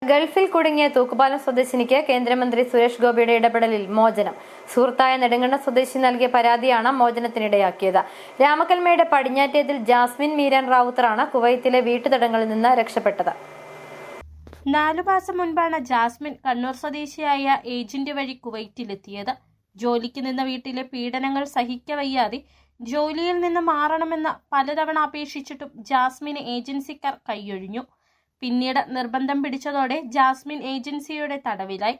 ഗൾഫിൽ കുടുങ്ങിയ തൂക്കുപാലം സ്വദേശിനിക്ക് കേന്ദ്രമന്ത്രി സുരേഷ് ഗോപിയുടെ ഇടപെടലിൽ മോചനം. സുഹൃത്തായ നെടുങ്കണ്ടം സ്വദേശി നൽകിയ പരാതിയാണ് മോചനത്തിനിടയാക്കിയത്. രാമക്കൽമയുടെ പടിഞ്ഞാറ്റേതിൽ ജാസ്മിൻ മീരാൻ റാവുത്തറാണ് കുവൈത്തിലെ വീട്ടുതടങ്ങളിൽ നിന്ന് രക്ഷപ്പെട്ടത്. 4 മാസം മുൻപാണ് ജാസ്മിൻ കണ്ണൂർ സ്വദേശിയായ ഏജന്റ് വഴി കുവൈറ്റിലെത്തിയത്. ജോലിക്ക് നിന്ന വീട്ടിലെ പീഡനങ്ങൾ സഹിക്കവയ്യാതെ ജോലിയിൽ നിന്ന് മാറണമെന്ന് പലതവണ അപേക്ഷിച്ചിട്ടും ജാസ്മിന് ഏജൻസിക്കാർ കൈയൊഴിഞ്ഞു. പിന്നീട് നിർബന്ധം പിടിച്ചതോടെ ജാസ്മിൻ ഏജൻസിയുടെ തടവിലായി.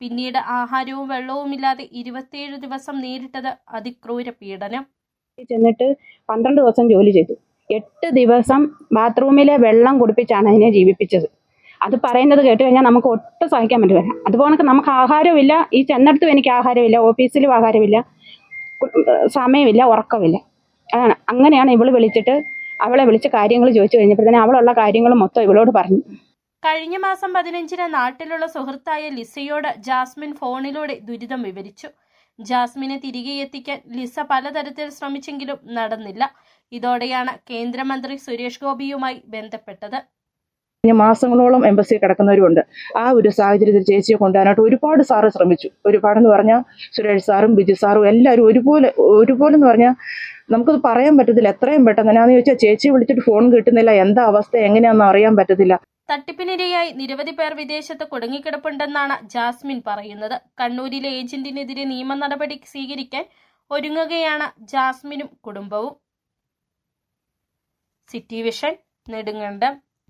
പിന്നീട് ആഹാരവും വെള്ളവുമില്ലാതെ 27 ദിവസം നേരിട്ടത് അതിക്രൂര പീഡനം. ചെന്നിട്ട് 12 ദിവസം ജോലി ചെയ്തു. 8 ദിവസം ബാത്റൂമിലെ വെള്ളം കുടിപ്പിച്ചാണ് അതിനെ ജീവിപ്പിച്ചത്. അത് പറയുന്നത് കേട്ട് കഴിഞ്ഞാൽ നമുക്ക് ഒട്ടും സഹിക്കാൻ പറ്റില്ല. അതുപോലെ നമുക്ക് ആഹാരമില്ല, ഈ ചെന്നിടത്തും എനിക്ക് ആഹാരമില്ല, ഓഫീസിലും ആഹാരമില്ല, സമയമില്ല, ഉറക്കമില്ല. അങ്ങനെയാണ് ഇവള് വിളിച്ചിട്ട് അവളെ വിളിച്ച് കാര്യങ്ങൾ ചോദിച്ചു കഴിഞ്ഞപ്പോഴത്തേന് അവളുള്ള കാര്യങ്ങൾ മൊത്തം ഇവളോട് പറഞ്ഞു. കഴിഞ്ഞ മാസം 15-ന് നാട്ടിലുള്ള സുഹൃത്തായ ലിസയോട് ജാസ്മിൻ ഫോണിലൂടെ ദുരിതം വിവരിച്ചു. ജാസ്മിനെ തിരികെ എത്തിക്കാൻ ലിസ പലതരത്തിൽ ശ്രമിച്ചെങ്കിലും നടന്നില്ല. ഇതോടെയാണ് കേന്ദ്രമന്ത്രി സുരേഷ് ഗോപിയുമായി ബന്ധപ്പെട്ടത്. മാസങ്ങളോളം എംബസി കിടക്കുന്നവരുണ്ട്. ആ ഒരു സാഹചര്യത്തിൽ ചേച്ചിയെ കൊണ്ടുവരാനായിട്ട് ഒരുപാട് സാറ് ശ്രമിച്ചു. ഒരുപാടെന്ന് പറഞ്ഞാൽ സുരേഷ് സാറും ബിജു സാറും എല്ലാവരും ഒരുപോലെ എന്ന് പറഞ്ഞാൽ നമുക്കത് പറയാൻ പറ്റത്തില്ല. എത്രയും പെട്ടെന്ന് എന്നാന്ന് ചോദിച്ചാൽ ചേച്ചിയെ വിളിച്ചിട്ട് ഫോൺ കിട്ടുന്നില്ല. എന്താ അവസ്ഥ എങ്ങനെയാണെന്ന് അറിയാൻ പറ്റത്തില്ല. തട്ടിപ്പിനിരയായി നിരവധി പേർ വിദേശത്ത് കുടുങ്ങിക്കിടപ്പുണ്ടെന്നാണ് ജാസ്മിൻ പറയുന്നത്. കണ്ണൂരിലെ ഏജന്റിനെതിരെ നിയമ നടപടി സ്വീകരിക്കാൻ ഒരുങ്ങുകയാണ് ജാസ്മിനും കുടുംബവും. City vision, Nedumkandam.